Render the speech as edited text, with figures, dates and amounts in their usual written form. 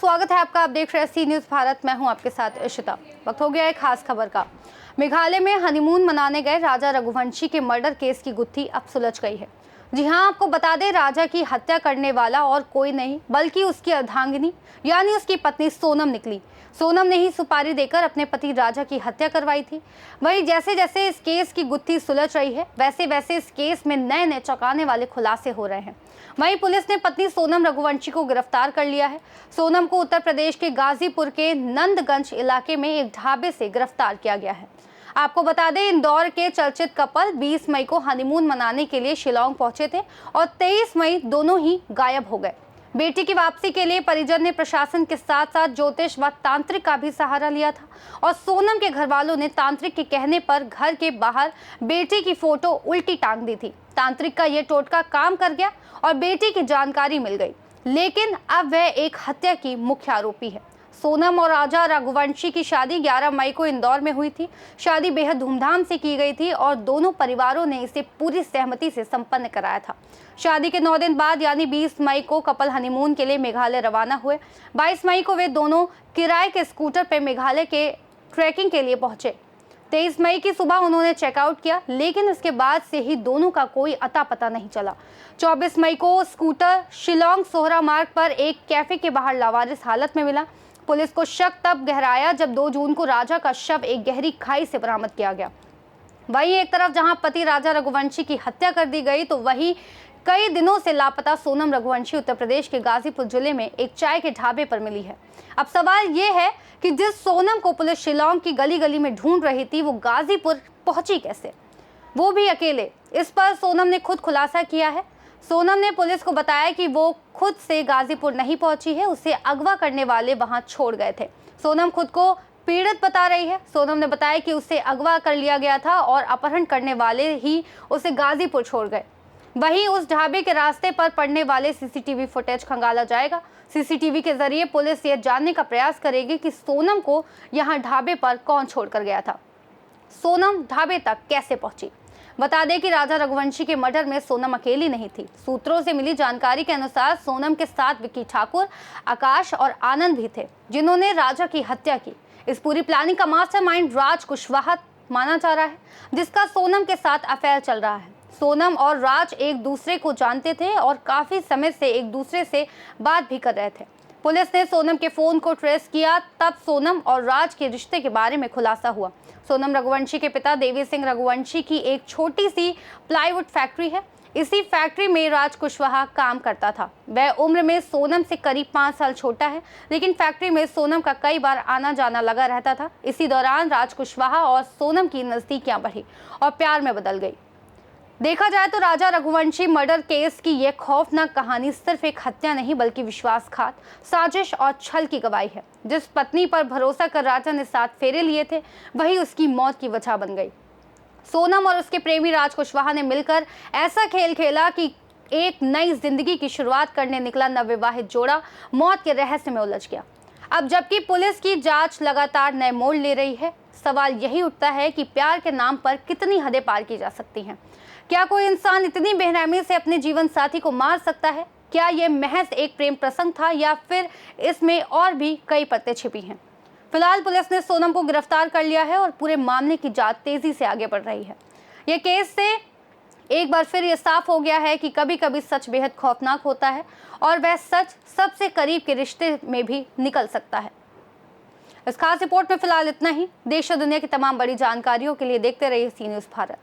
स्वागत है आपका। आप देख रहे हैं सी न्यूज़ भारत। मैं हूं आपके साथ इशिता। वक्त हो गया है खास खबर का। मेघालय में हनीमून मनाने गए राजा रघुवंशी के मर्डर केस की गुत्थी अब सुलझ गई है। जी हां, आपको बता दें, राजा की हत्या करने वाला और कोई नहीं बल्कि उसकी अर्धांगिनी यानी उसकी पत्नी सोनम निकली। सोनम ने ही सुपारी देकर अपने पति राजा की हत्या करवाई थी। वहीं जैसे जैसे इस केस की गुत्थी सुलझ रही है, वैसे वैसे इस केस में नए नए चौंकाने वाले खुलासे हो रहे हैं। वहीं पुलिस ने पत्नी सोनम रघुवंशी को गिरफ्तार कर लिया है। सोनम को उत्तर प्रदेश के गाजीपुर के नंदगंज इलाके में एक ढाबे से गिरफ्तार किया गया है। आपको बता दें, इंदौर के चर्चित कपल 20 मई को हनीमून मनाने के लिए शिलांग पहुंचे थे और 23 मई दोनों ही गायब हो गए। बेटी की वापसी के लिए परिजन ने प्रशासन के साथ साथ ज्योतिष व तांत्रिक का भी सहारा लिया था और सोनम के घर वालों ने तांत्रिक के कहने पर घर के बाहर बेटी की फोटो उल्टी टांग दी थी। तांत्रिक का ये टोटका काम कर गया और बेटी की जानकारी मिल गई, लेकिन अब वह एक हत्या की मुख्य आरोपी है। सोनम और राजा रघुवंशी की शादी 11 मई को इंदौर में हुई थी। शादी बेहद धूमधाम से की गई थी और दोनों परिवारों ने इसे पूरी सहमति से संपन्न कराया था। शादी के 9 दिन बाद यानी 20 मई को कपल हनीमून के लिए मेघालय रवाना हुए। 22 मई को वे दोनों किराए के स्कूटर पर मेघालय के ट्रैकिंग के लिए पहुंचे। 23 मई की सुबह उन्होंने चेकआउट किया, लेकिन उसके बाद से ही दोनों का कोई अता पता नहीं चला। 24 मई को स्कूटर शिलांग सोहरा मार्ग पर एक कैफे के बाहर लावारिस हालत में मिला। पुलिस को शक तब गहराया जब 2 जून को राजा का शव एक गहरी खाई से बरामद किया गया। वहीं एक तरफ जहां पति राजा रघुवंशी की हत्या कर दी गई, तो वहीं कई दिनों से लापता सोनम रघुवंशी उत्तर प्रदेश के गाजीपुर जिले में एक चाय के ढाबे पर मिली है। अब सवाल ये है कि जिस सोनम को पुलिस शिलांग की गली गली में ढूंढ रही थी, वो गाजीपुर पहुंची कैसे, वो भी अकेले। इस पर सोनम ने खुद खुलासा किया है। सोनम ने पुलिस को बताया कि वो खुद से गाजीपुर नहीं पहुंची है, उसे अगवा करने वाले वहां छोड़ गए थे। सोनम खुद को पीड़ित बता रही है। सोनम ने बताया कि उसे अगवा कर लिया गया था और अपहरण करने वाले ही उसे गाजीपुर छोड़ गए। वहीं उस ढाबे के रास्ते पर पड़ने वाले सीसीटीवी फुटेज खंगाला जाएगा। सीसीटीवी के जरिए पुलिस ये जानने का प्रयास करेगी कि सोनम को यहां ढाबे पर कौन छोड़कर गया था, सोनम ढाबे तक कैसे पहुंची। बता दें कि राजा रघुवंशी के मर्डर में सोनम अकेली नहीं थी। सूत्रों से मिली जानकारी के अनुसार सोनम के साथ विक्की ठाकुर, आकाश और आनंद भी थे, जिन्होंने राजा की हत्या की। इस पूरी प्लानिंग का मास्टरमाइंड राज कुशवाहा माना जा रहा है, जिसका सोनम के साथ अफेयर चल रहा है। सोनम और राज एक दूसरे को जानते थे और काफी समय से एक दूसरे से बात भी कर रहे थे। पुलिस ने सोनम के फोन को ट्रेस किया, तब सोनम और राज के रिश्ते के बारे में खुलासा हुआ। सोनम रघुवंशी के पिता देवी सिंह रघुवंशी की एक छोटी सी प्लाईवुड फैक्ट्री है। इसी फैक्ट्री में राज कुशवाहा काम करता था। वह उम्र में सोनम से करीब 5 साल छोटा है, लेकिन फैक्ट्री में सोनम का कई बार आना जाना लगा रहता था। इसी दौरान राज कुशवाहा और सोनम की नजदीकियां बढ़ी और प्यार में बदल गई। देखा जाए तो राजा रघुवंशी मर्डर केस की यह खौफनाक कहानी सिर्फ एक हत्या नहीं बल्कि विश्वासघात, साजिश और छल की गवाही है। जिस पत्नी पर भरोसा कर राजा ने 7 फेरे लिए थे, वही उसकी मौत की वजह बन गई। सोनम और उसके प्रेमी राज कुशवाहा ने मिलकर ऐसा खेल खेला कि एक नई जिंदगी की शुरुआत करने निकला नवविवाहित जोड़ा मौत के रहस्य में उलझ गया। अब जबकि पुलिस की जांच लगातार नए मोड़ ले रही है, सवाल यही उठता है कि प्यार के नाम पर कितनी हदें पार की जा सकती हैं। क्या कोई इंसान इतनी बेरहमी से अपने जीवन साथी को मार सकता है? क्या यह महज एक प्रेम प्रसंग था या फिर इसमें और भी कई पत्ते छिपी हैं? फिलहाल पुलिस ने सोनम को गिरफ्तार कर लिया है और पूरे मामले की जांच तेजी से आगे बढ़ रही है। यह केस से एक बार फिर यह साफ हो गया है कि कभी कभी सच बेहद खौफनाक होता है और वह सच सबसे करीब के रिश्ते में भी निकल सकता है। इस खास रिपोर्ट में फिलहाल इतना ही। देश और दुनिया की तमाम बड़ी जानकारियों के लिए देखते रहिए सी न्यूज़ भारत।